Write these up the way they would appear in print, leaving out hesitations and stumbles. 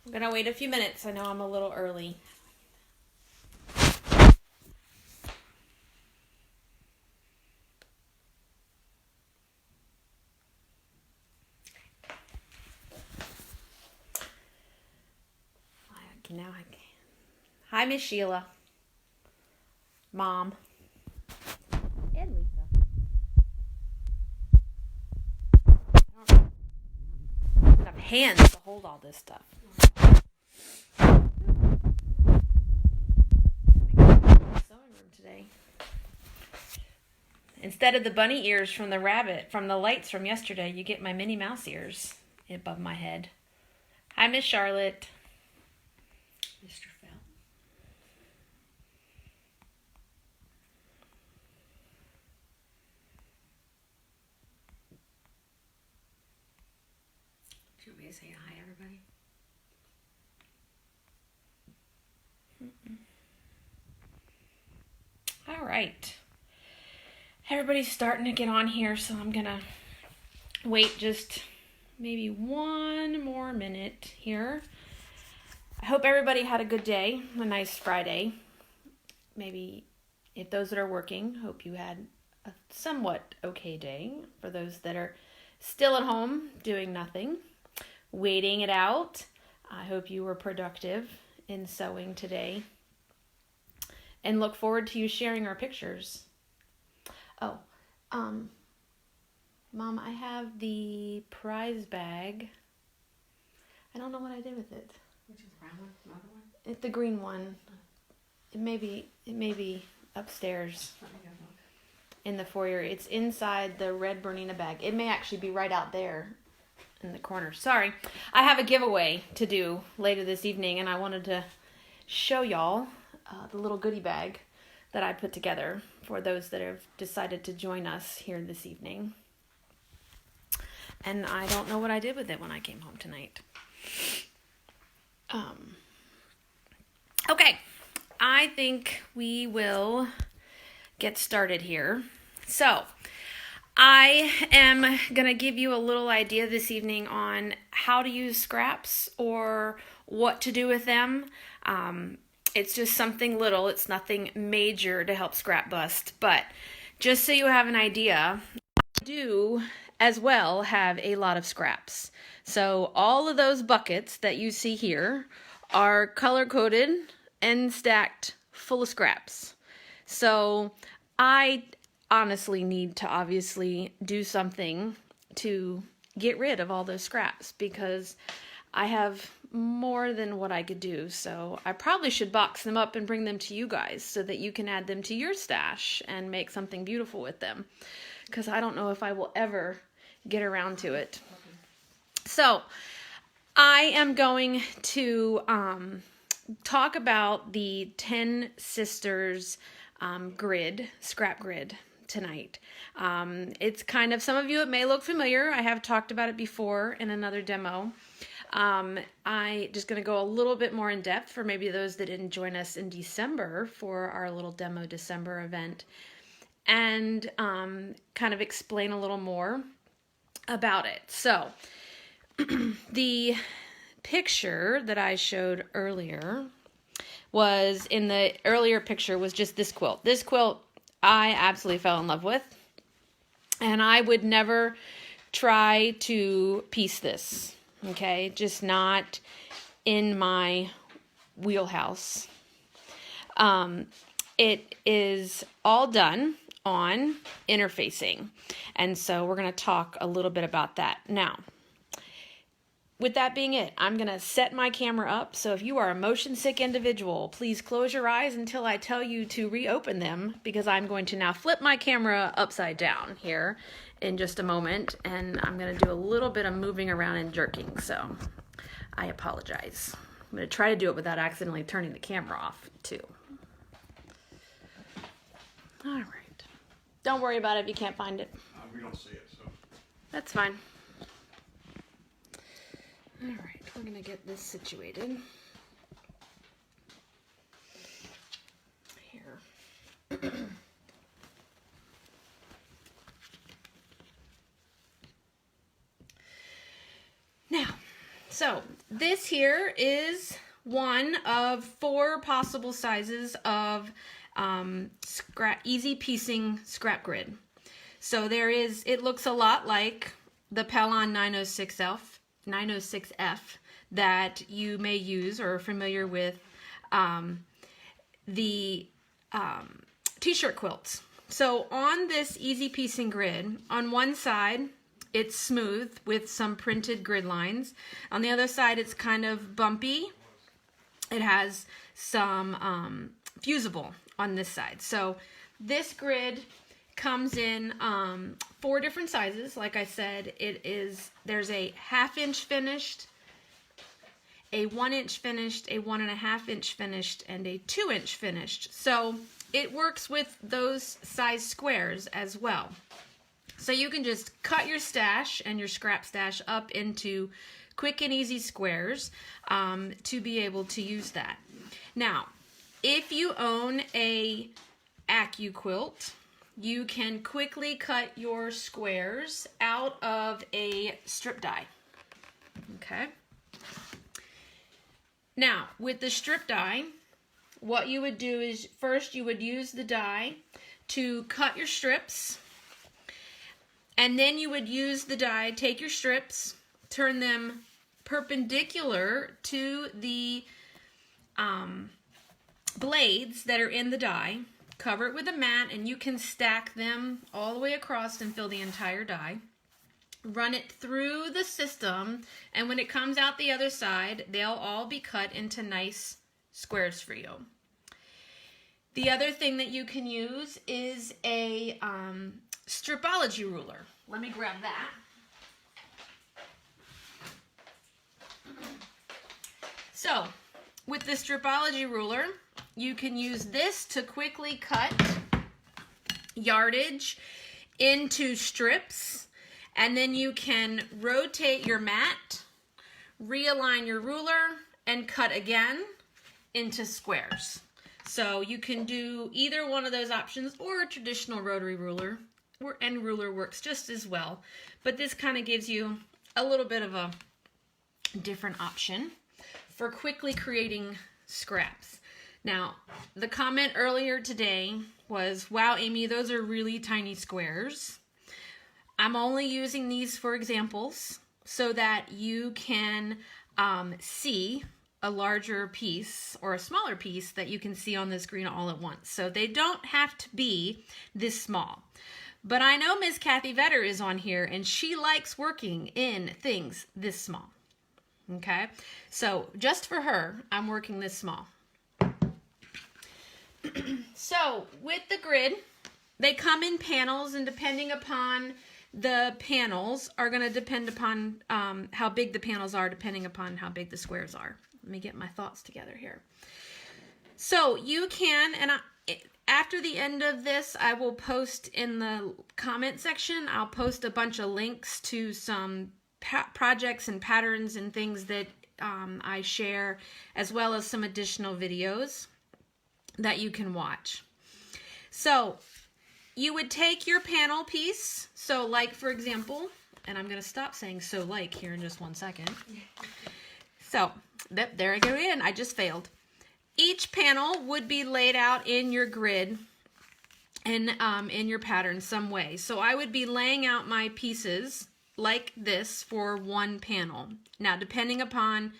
I'm going to wait a few minutes. I know I'm a little early. Now I can. Hi, Miss Sheila. Mom. And Lisa. I don't have enough hands to hold all this stuff. Sewing room today. Instead of the bunny ears from the rabbit, from the lights from yesterday, you get my Minnie Mouse ears above my head. Hi, Miss Charlotte. Mr. Fell. Do you want me to say hi, everybody? All right. Everybody's starting to get on here, so I'm going to wait just maybe one more minute here. I hope everybody had a good day, a nice Friday. Maybe if those that are working, hope you had a somewhat okay day. For those that are still at home doing nothing, waiting it out, I hope you were productive in sewing today. And look forward to you sharing our pictures. Oh, Mom, I have the prize bag. I don't know what I did with it. Which is the brown one? The other one? It's the green one. It may be upstairs Let me go look. in the foyer. It's inside the red Bernina bag. It may actually be right out there in the corner. Sorry. I have a giveaway to do later this evening, and I wanted to show y'all the little goodie bag that I put together for those that have decided to join us here this evening. And I don't know what I did with it when I came home tonight. Okay, I think we will get started here. So, I am going to give you a little idea this evening on how to use scraps or what to do with them. It's just something little. It's nothing major to help scrap bust. But just so you have an idea, I do as well have a lot of scraps. So all of those buckets that you see here are color-coded and stacked full of scraps. So I honestly need to obviously do something to get rid of all those scraps because I have more than what I could do. So I probably should box them up and bring them to you guys so that you can add them to your stash and make something beautiful with them. Because I don't know if I will ever get around to it. So I am going to talk about the Tensisters scrap grid tonight. It's kind of, some of you, it may look familiar. I have talked about it before in another demo. I just going to go a little bit more in depth for maybe those that didn't join us in December for our little demo December event, and kind of explain a little more about it. So the picture that I showed earlier was, in the earlier picture, was just this quilt. This quilt I absolutely fell in love with, and I would never try to piece this. Okay, just not in my wheelhouse. It is all done on interfacing, and so we're going to talk a little bit about that. Now, with that being it, I'm going to set my camera up, so if you are a motion sick individual, please close your eyes until I tell you to reopen them, because I'm going to now flip my camera upside down here in just a moment, and I'm going to do a little bit of moving around and jerking, so I apologize. I'm going to try to do it without accidentally turning the camera off, too. All right. Don't worry about it if you can't find it. We don't see it, so. That's fine. All right, we're going to get this situated. Here. Now, So this here is one of 4 possible sizes of easy piecing scrap grid. So it looks a lot like the Pellon 906F that you may use or are familiar with the t-shirt quilts. So on this easy piecing grid, on one side it's smooth with some printed grid lines. On the other side it's kind of bumpy. It has some fusible on this side. So this grid comes in 4 different sizes. Like I said, there's a 1/2 inch finished, a 1 inch finished, a 1.5 inch finished, and a 2 inch finished. So it works with those size squares as well. So you can just cut your stash and your scrap stash up into quick and easy squares to be able to use that. Now, if you own a AccuQuilt, you can quickly cut your squares out of a strip die. Okay. Now, with the strip die, what you would do is first you would use the die to cut your strips, and then you would use the die, take your strips, turn them perpendicular to the blades that are in the die, cover it with a mat, and you can stack them all the way across and fill the entire die. Run it through the system, and when it comes out the other side, they'll all be cut into nice squares for you. The other thing that you can use is a stripology ruler. Let me grab that. So, with the stripology ruler, you can use this to quickly cut yardage into strips, and then you can rotate your mat, realign your ruler, and cut again into squares. So you can do either one of those options, or a traditional rotary ruler, and ruler works just as well. But this kind of gives you a little bit of a different option for quickly creating scraps. Now, the comment earlier today was, wow, Amy, those are really tiny squares. I'm only using these for examples so that you can see a larger piece or a smaller piece that you can see on the screen all at once. So they don't have to be this small. But I know Ms. Kathy Vetter is on here, and she likes working in things this small. Okay, so just for her, I'm working this small. So with the grid, they come in panels, and depending upon the panels are going to depend upon how big the panels are, depending upon how big the squares are. Let me get my thoughts together here. So you can, and after the end of this, I will post in the comment section, I'll post a bunch of links to some projects and patterns and things that I share, as well as some additional videos that you can watch. So you would take your panel piece, so like for example, and I'm going to stop saying so like here in just one second. So there I go again, I just failed. Each panel would be laid out in your grid and in your pattern some way. So I would be laying out my pieces like this for one panel. Now, depending upon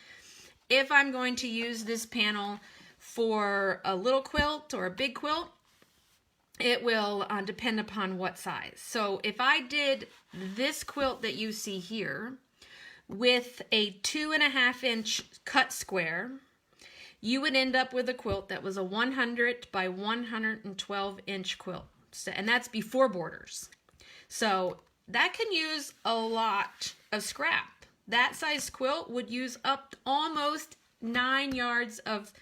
if I'm going to use this panel for a little quilt or a big quilt, it will depend upon what size. So if I did this quilt that you see here with a 2.5 inch cut square, you would end up with a quilt that was a 100 by 112 inch quilt. And that's before borders. So that can use a lot of scrap. That size quilt would use up almost 9 yards of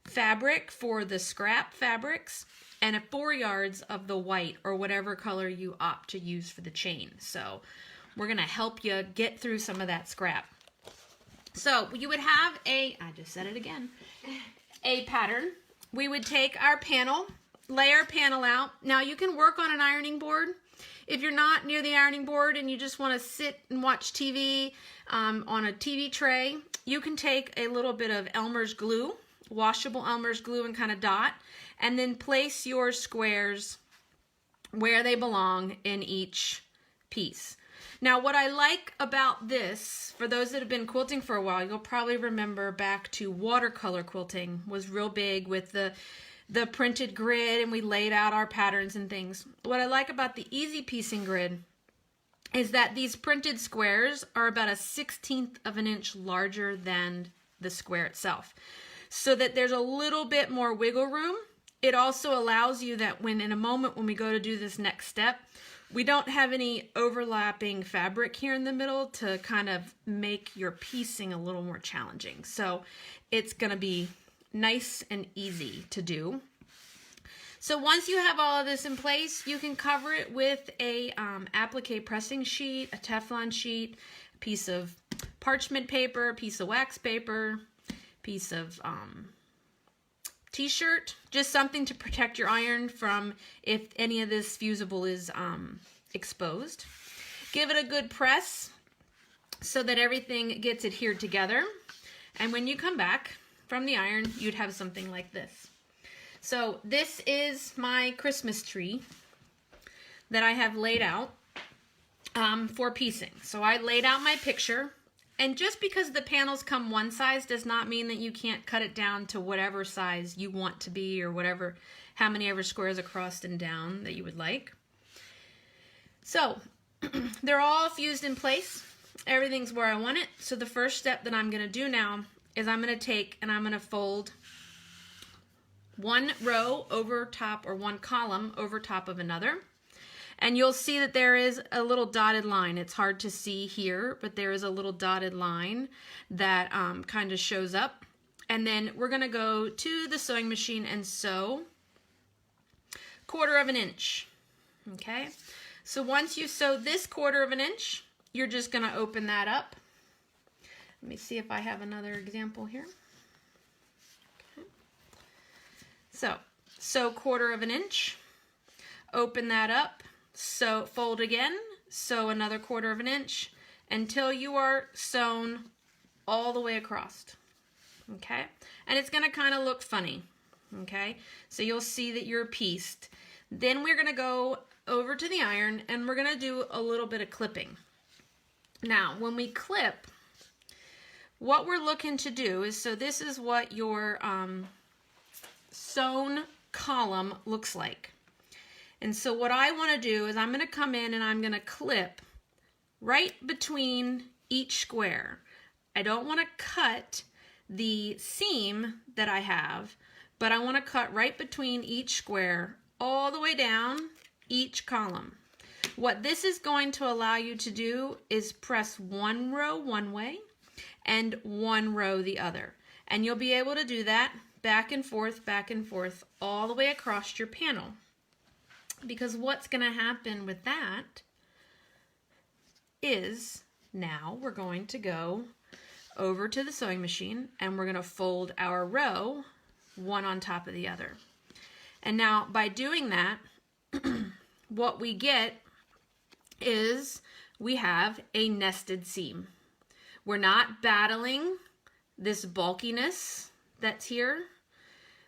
fabric for the scrap fabrics and 4 yards of the white or whatever color you opt to use for the chain. So we're going to help you get through some of that scrap. So you would have I just said it again, a pattern. We would take our panel, lay our panel out. Now you can work on an ironing board, If you're not near the ironing board and you just want to sit and watch TV on a TV tray, you can take a little bit of Elmer's glue, washable Elmer's glue, and kind of dot, and then place your squares where they belong in each piece. Now, what I like about this, for those that have been quilting for a while, you'll probably remember back to watercolor quilting was real big with the printed grid, and we laid out our patterns and things. What I like about the easy piecing grid is that these printed squares are about a 1/16 of an inch larger than the square itself, so that there's a little bit more wiggle room. It also allows you that when in a moment when we go to do this next step, we don't have any overlapping fabric here in the middle to kind of make your piecing a little more challenging. So it's going to be nice and easy to do. So once you have all of this in place, you can cover it with a applique pressing sheet, a Teflon sheet, a piece of parchment paper, a piece of wax paper, piece of t-shirt, just something to protect your iron from if any of this fusible is exposed. Give it a good press so that everything gets adhered together. And when you come back from the iron, you'd have something like this. So this is my Christmas tree that I have laid out for piecing. So I laid out my picture. And just because the panels come one size does not mean that you can't cut it down to whatever size you want to be, or whatever, how many ever squares across and down that you would like. So they're all fused in place. Everything's where I want it. So the first step that I'm going to do now is I'm going to take and I'm going to fold one row over top, or one column over top of another. And you'll see that there is a little dotted line. It's hard to see here, but there is a little dotted line that kind of shows up. And then we're going to go to the sewing machine and sew 1/4 of an inch. Okay, so once you sew this 1/4 of an inch, you're just going to open that up. Let me see if I have another example here. Okay. So 1/4 of an inch, open that up. So fold again, sew another 1/4 of an inch until you are sewn all the way across. Okay, and it's going to kind of look funny. Okay, so you'll see that you're pieced. Then we're going to go over to the iron and we're going to do a little bit of clipping. Now, when we clip, what we're looking to do is, so this is what your sewn column looks like. And so what I want to do is I'm going to come in and I'm going to clip right between each square. I don't want to cut the seam that I have, but I want to cut right between each square all the way down each column. What this is going to allow you to do is press one row one way and one row the other. And you'll be able to do that back and forth, all the way across your panel. Because what's going to happen with that is now we're going to go over to the sewing machine and we're going to fold our row one on top of the other. And now by doing that, what we get is we have a nested seam. We're not battling this bulkiness that's here.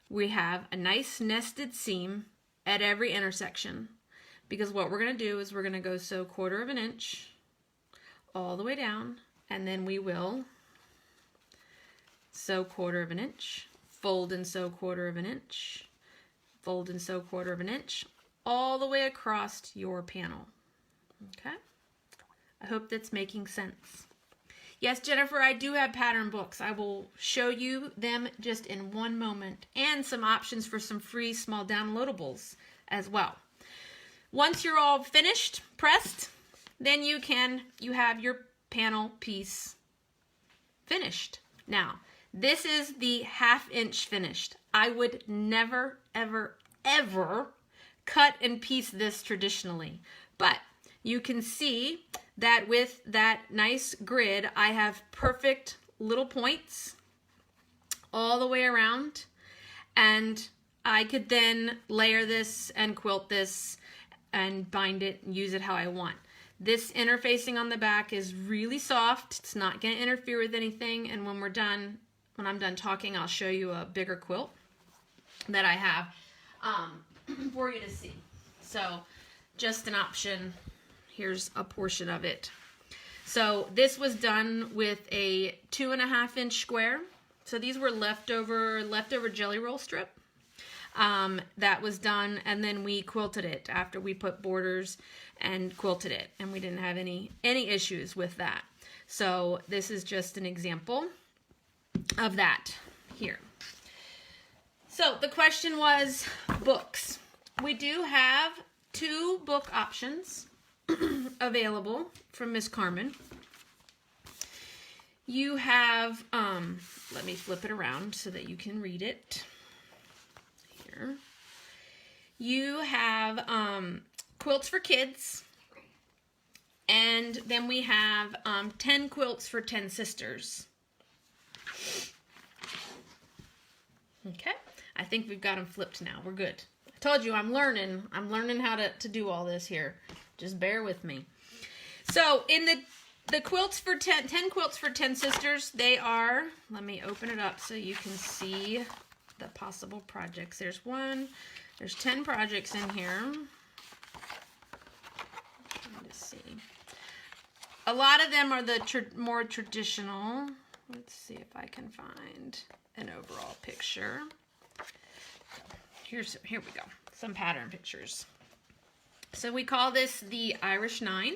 We have a nice nested seam at every intersection, because what we're going to do is we're going to go sew 1/4 of an inch all the way down, and then we will sew 1/4 of an inch, fold and sew 1/4 of an inch, fold and sew 1/4 of an inch, all the way across your panel. Okay, I hope that's making sense. Yes, Jennifer, I do have pattern books. I will show you them just in one moment, and some options for some free small downloadables as well. Once you're all finished, pressed, then you have your panel piece finished. Now, this is the 1/2 inch finished. I would never, ever, ever cut and piece this traditionally, but you can see that with that nice grid, I have perfect little points all the way around, and I could then layer this and quilt this and bind it and use it how I want. This interfacing on the back is really soft. It's not going to interfere with anything. And when I'm done talking, I'll show you a bigger quilt that I have for you to see. So just an option. Here's a portion of it. So this was done with a 2.5-inch square. So these were leftover jelly roll strip. That was done, and then we quilted it after we put borders and quilted it, and we didn't have any issues with that. So this is just an example of that here. So the question was books. We do have 2 book options available from Miss Carmen. You have, let me flip it around so that you can read it. Here. You have quilts for kids, and then we have 10 quilts for Tensisters. Okay, I think we've got them flipped now. We're good. I told you I'm learning how to do all this here. Just bear with me. So in the quilts for 10 quilts for Tensisters, they are, let me open it up so you can see the possible projects. There's 10 projects in here. Let's see. A lot of them are the more traditional. Let's see if I can find an overall picture. Here we go. Some pattern pictures. So we call this the Irish 9.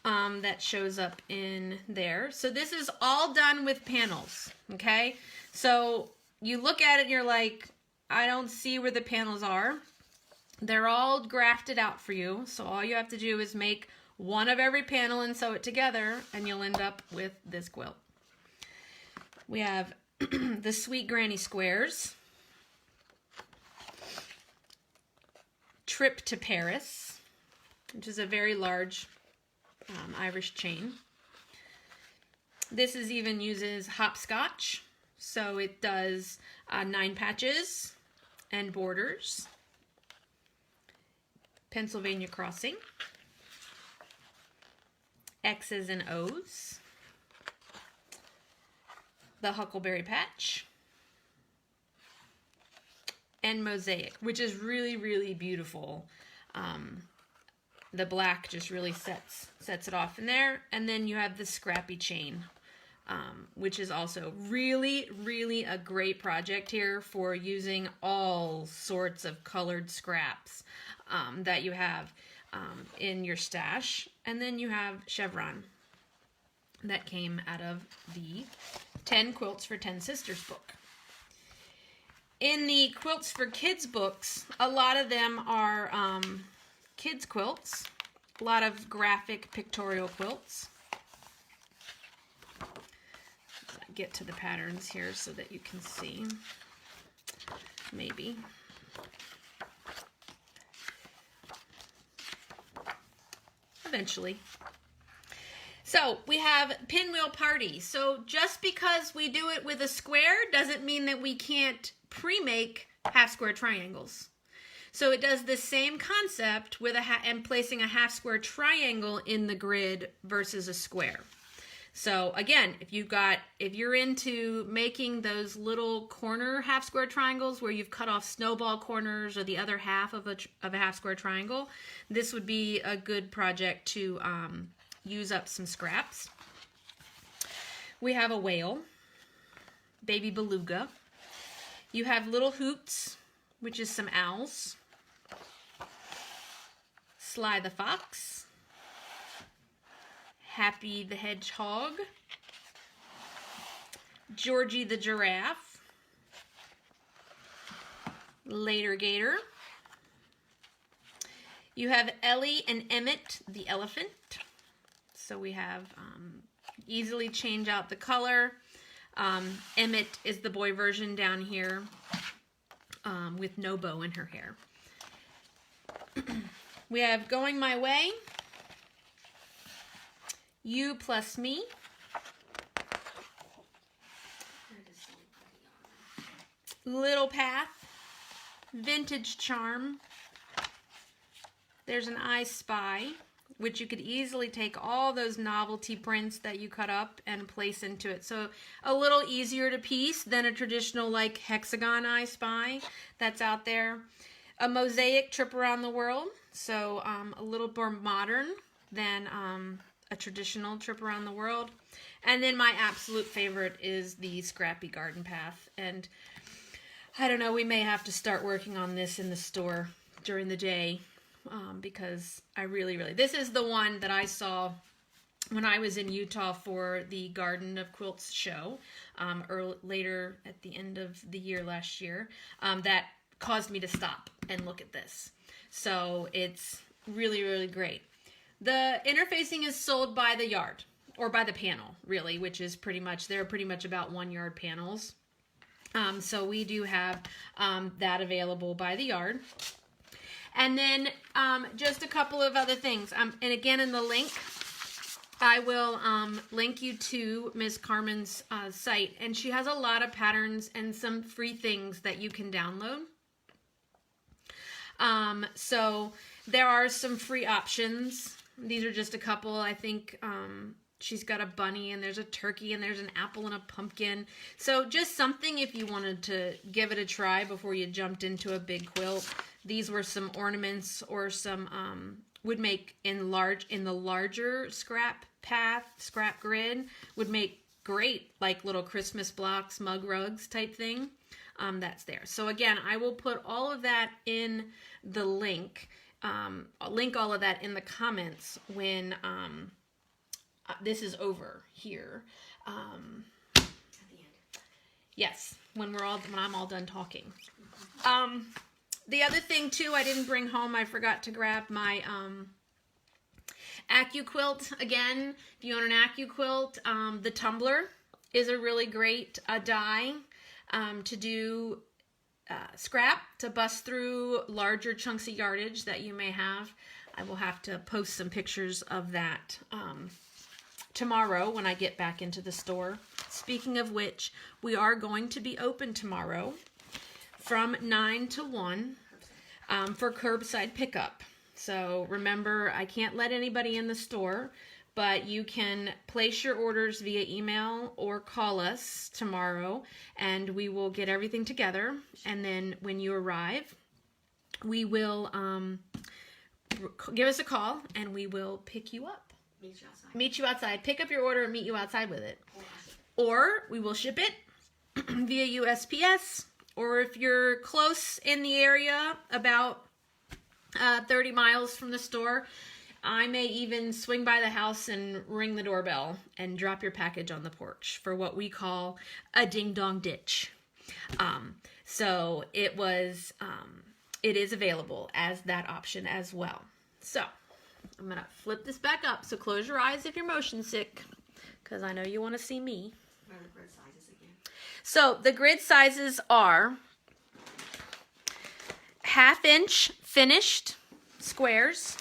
That shows up in there. So this is all done with panels, okay? So you look at it and you're like, I don't see where the panels are. They're all grafted out for you. So all you have to do is make one of every panel and sew it together, and you'll end up with this quilt. We have the Sweet Granny Squares, Trip to Paris, which is a very large Irish chain. This even uses hopscotch, so it does 9 patches and borders. Pennsylvania Crossing, X's and O's, the Huckleberry Patch, and Mosaic, which is really, really beautiful. The black just really sets it off in there. And then you have the Scrappy Chain, which is also really, really a great project here for using all sorts of colored scraps that you have in your stash. And then you have Chevron that came out of the 10 Quilts for Tensisters book. In the Quilts for Kids books, a lot of them are kids quilts, a lot of graphic pictorial quilts. Let's get to the patterns here so that you can see, maybe. Eventually. So we have Pinwheel Party. So just because we do it with a square doesn't mean that we can't pre-make half square triangles. So it does the same concept with and placing a half square triangle in the grid versus a square. So again, if you're into making those little corner half square triangles where you've cut off snowball corners or the other half of a half square triangle, this would be a good project to use up some scraps. We have a whale, baby beluga. You have little hoots, which is some owls. Sly the Fox, Happy the Hedgehog, Georgie the Giraffe, Later Gator. You have Ellie and Emmett the Elephant. So we have easily change out the color. Emmett is the boy version down here with no bow in her hair. We have Going My Way, You Plus Me, Little Path, Vintage Charm, there's an I Spy, which you could easily take all those novelty prints that you cut up and place into it. So a little easier to piece than a traditional like hexagon I Spy that's out there. A mosaic trip around the world, so a little more modern than a traditional trip around the world. And then my absolute favorite is the Scrappy Garden Path. And I don't know, we may have to start working on this in the store during the day. Because I really, this is the one that I saw when I was in Utah for the Garden of Quilts show, later at the end of the year last year, that caused me to stop and look at this. So it's really great. The interfacing is sold by the yard, or by the panel, really, which is they're pretty much about 1 yard panels. So we do have that available by the yard. And then just a couple of other things. And again, in the link, I will link you to Miss Carmen's site. And she has a lot of patterns and some free things that you can download. So there are some free options. These are just a couple. I think she's got a bunny and there's a turkey and there's an apple and a pumpkin. So just something if you wanted to give it a try before you jumped into a big quilt. These were some ornaments or some would make in the larger scrap grid would make great like little Christmas blocks, mug rugs type thing. That's there. So again, I will put all of that in the link. I'll link all of that in the comments when this is over here. At the end. Yes, when I'm all done talking. The other thing too, I didn't bring home. I forgot to grab my AccuQuilt. Again, if you own an AccuQuilt, the tumbler is a really great die to do scrap, to bust through larger chunks of yardage that you may have. I will have to post some pictures of that tomorrow when I get back into the store. Speaking of which, we are going to be open tomorrow from 9 to 1 for curbside pickup. So remember, I can't let anybody in the store, but you can place your orders via email or call us tomorrow, and we will get everything together. And then when you arrive, we will give us a call, and we will pick you up. Meet you outside. Pick up your order and meet you outside with it. Or we will ship it via USPS. Or if you're close in the area, about 30 miles from the store, I may even swing by the house and ring the doorbell and drop your package on the porch for what we call a ding-dong ditch. So it is available as that option as well. So I'm going to flip this back up. So close your eyes if you're motion sick, because I know you want to see me. What are the grid sizes again? So the grid sizes are 1/2 inch finished squares.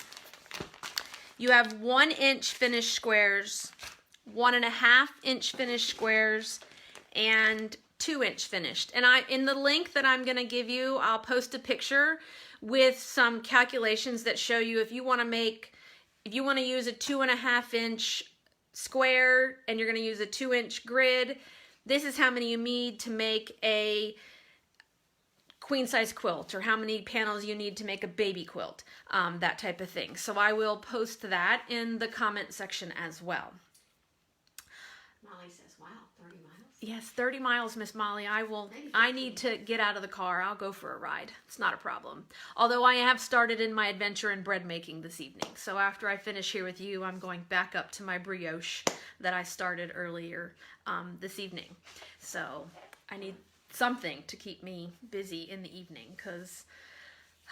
You have 1 inch finished squares, 1.5 inch finished squares, and 2 inch finished. And in the link that I'm going to give you, I'll post a picture with some calculations that show you if you want to use a 2.5 inch square and you're going to use a 2 inch grid, this is how many you need to make a queen size quilt, or how many panels you need to make a baby quilt, that type of thing. So I will post that in the comment section as well. Molly says, wow, 30 miles? Yes, 30 miles, Miss Molly. I need to get out of the car. I'll go for a ride. It's not a problem. Although I have started in my adventure in bread making this evening. So after I finish here with you, I'm going back up to my brioche that I started earlier this evening. So I need something to keep me busy in the evening, because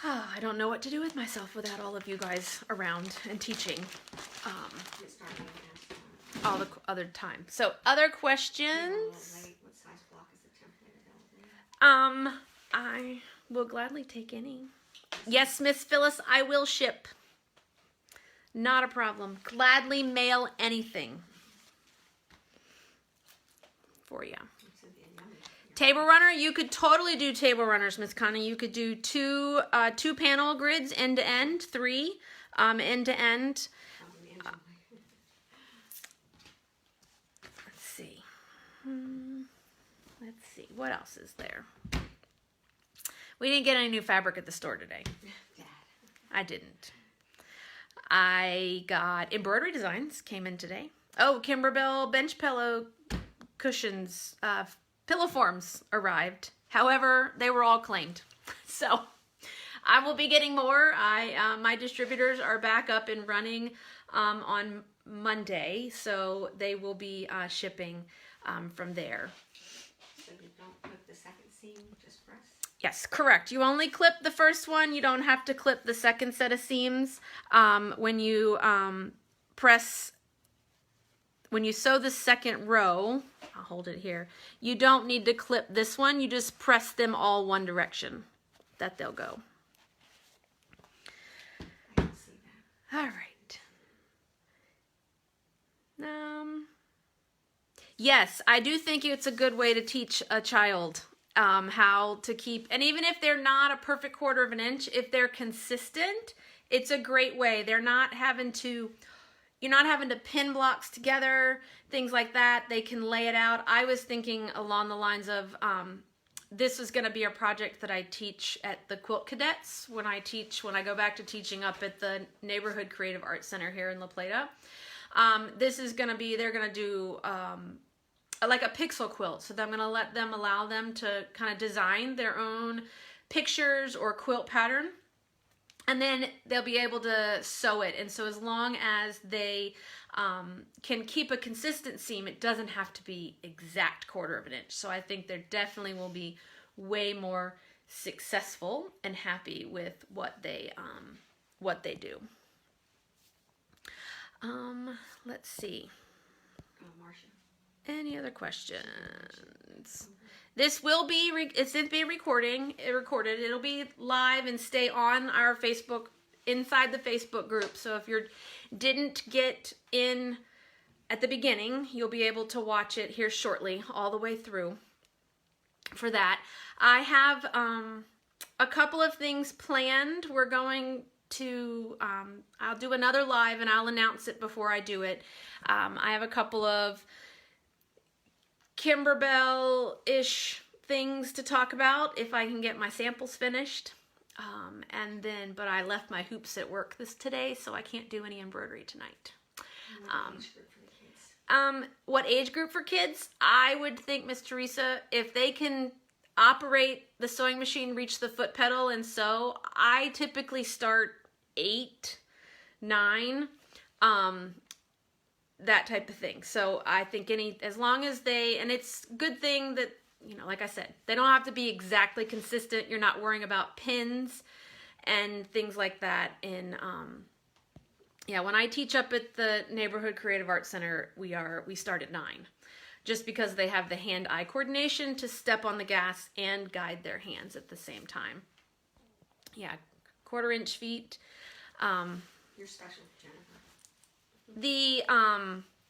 I don't know what to do with myself without all of you guys around and teaching all the other time. So other questions? What size block is the template available? I will gladly take any. Yes, Miss Phyllis, I will ship. Not a problem. Gladly mail anything for you. Yummy. Table runner, you could totally do table runners, Miss Connie. You could do two panel grids end to end, 3 end to end. Let's see. Let's see. What else is there? We didn't get any new fabric at the store today. I didn't. I got embroidery designs came in today. Oh, Kimberbell bench pillow cushions, pillow forms arrived. However, they were all claimed. So I will be getting more. My distributors are back up and running on Monday, so they will be shipping from there. So you don't put the second seam, just press? Yes, correct. You only clip the first one. You don't have to clip the second set of seams. When you when you sew the second row, I'll hold it here, you don't need to clip this one. You just press them all one direction. That they'll go. I don't see that. All right. Yes, I do think it's a good way to teach a child how to keep, and even if they're not a perfect 1/4 of an inch, if they're consistent, it's a great way. You're not having to pin blocks together, things like that. They can lay it out. I was thinking along the lines of, this is going to be a project that I teach at the Quilt Cadets when I go back to teaching up at the Neighborhood Creative Arts Center here in La Plata. This is going to be, they're going to do like a pixel quilt. So I'm going to allow them to kind of design their own pictures or quilt pattern. And then they'll be able to sew it. And so as long as they can keep a consistent seam, it doesn't have to be exact 1/4 of an inch. So I think they definitely will be way more successful and happy with what they do. Let's see. Oh, Marcia. Any other questions? This will be, it's going to be recorded. It'll be live and stay on our Facebook, inside the Facebook group. So if you didn't get in at the beginning, you'll be able to watch it here shortly, all the way through for that. I have a couple of things planned. We're going to, I'll do another live and I'll announce it before I do it. I have a couple of Kimberbell-ish things to talk about if I can get my samples finished. But I left my hoops at work today, so I can't do any embroidery tonight. What age group for kids? I would think, Miss Teresa, if they can operate the sewing machine, reach the foot pedal and sew, I typically start 8, 9, that type of thing. So I think as long as and it's a good thing that, like I said, they don't have to be exactly consistent. You're not worrying about pins and things like that. And when I teach up at the Neighborhood Creative Arts Center, we start at 9, just because they have the hand-eye coordination to step on the gas and guide their hands at the same time. Yeah, 1/4 inch feet. You're special, Jennifer.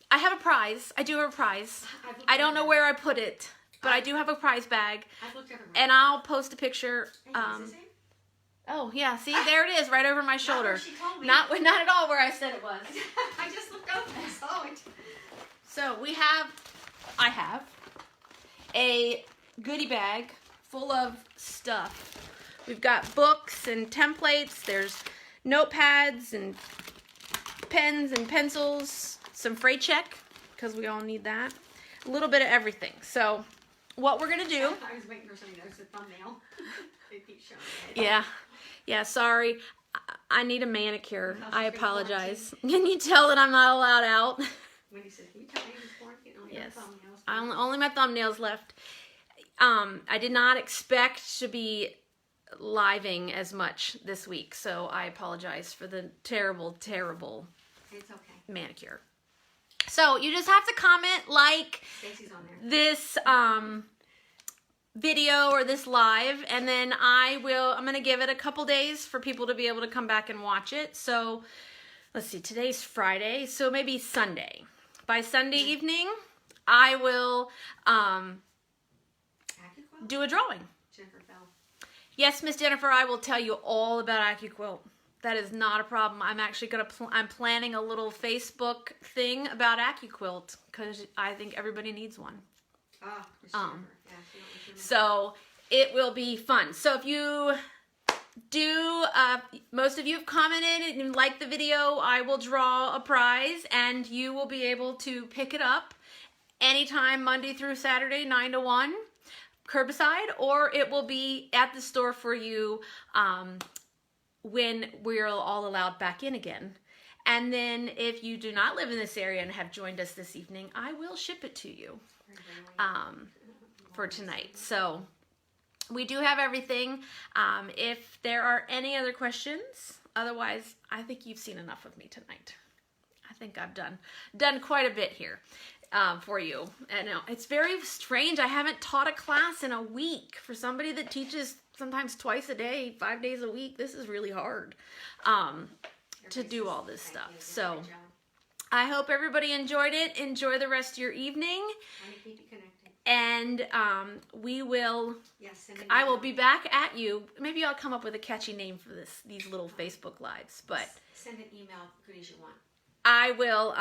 I have a prize. I do have a prize. I don't know where I put it, but I do have a prize bag. I've looked everywhere. And I'll post a picture. Hey, is this it? Oh yeah, see, there it is, right over my shoulder. She told me. Not at all where I said it was. I just looked over and saw it. So I have a goodie bag full of stuff. We've got books and templates. There's notepads and pens and pencils, some freight check, because we all need that. A little bit of everything. So what we're going to do... I was waiting for somebody to notice the thumbnail. They keep showing it. Yeah, sorry. I need a manicure. I apologize. Can you tell that I'm not allowed out? When he said, can you tell me this morning? Yes. Only my thumbnails left. I did not expect to be living as much this week, so I apologize for the terrible, terrible It's okay. manicure. So you just have to comment, like Stacy's on there. this video or this live, and then I'm going to give it a couple days for people to be able to come back and watch it. So let's see, today's Friday, so maybe Sunday. By Sunday evening, I will AccuQuilt? do a drawing. Jennifer Bell. Yes, Miss Jennifer, I will tell you all about AccuQuilt. That is not a problem. I'm actually I'm planning a little Facebook thing about AccuQuilt because I think everybody needs one. Oh, Miss Jennifer. Yeah, she don't remember. So it will be fun. So if you do, most of you have commented and liked the video, I will draw a prize and you will be able to pick it up anytime Monday through Saturday, 9 to 1, curbside, or it will be at the store for you when we're all allowed back in again. And then if you do not live in this area and have joined us this evening, I will ship it to you for tonight. So we do have everything. If there are any other questions, otherwise, I think you've seen enough of me tonight. I think I've done quite a bit here for you. And it's very strange. I haven't taught a class in a week. For somebody that teaches sometimes twice a day, 5 days a week, this is really hard to do all this stuff. So I hope everybody enjoyed it. Enjoy the rest of your evening. I'm gonna keep you connected. And we will. Yes, I will be back at you. Maybe I'll come up with a catchy name for these little Facebook lives. But send an email, good as you want. I will.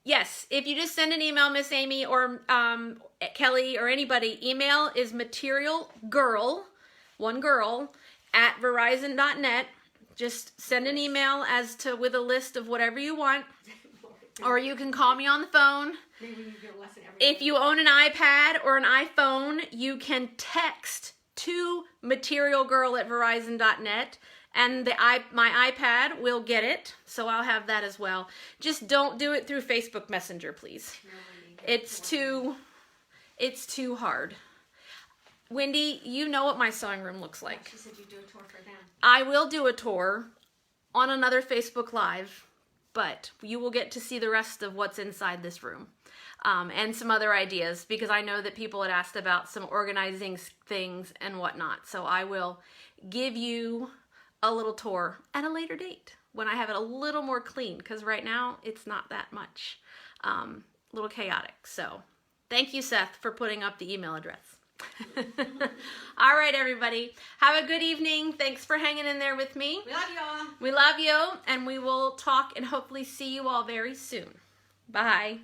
Yes, if you just send an email, Miss Amy or Kelly or anybody, email is materialgirl, one girl, at Verizon.net. Just send an email with a list of whatever you want, or you can call me on the phone. Maybe you get a lesson every If day. you own an iPad or an iPhone, you can text to materialgirl@verizon.net, and my iPad will get it, so I'll have that as well. Just don't do it through Facebook Messenger, please. It's too hard. Wendy, you know what my sewing room looks like. She said you'd do a tour for them. I will do a tour on another Facebook Live, but you will get to see the rest of what's inside this room. And some other ideas, because I know that people had asked about some organizing things and whatnot. So I will give you a little tour at a later date when I have it a little more clean, because right now it's not that much, a little chaotic. So thank you, Seth, for putting up the email address. All right, everybody. Have a good evening. Thanks for hanging in there with me. We love you all. We love you, and we will talk and hopefully see you all very soon. Bye.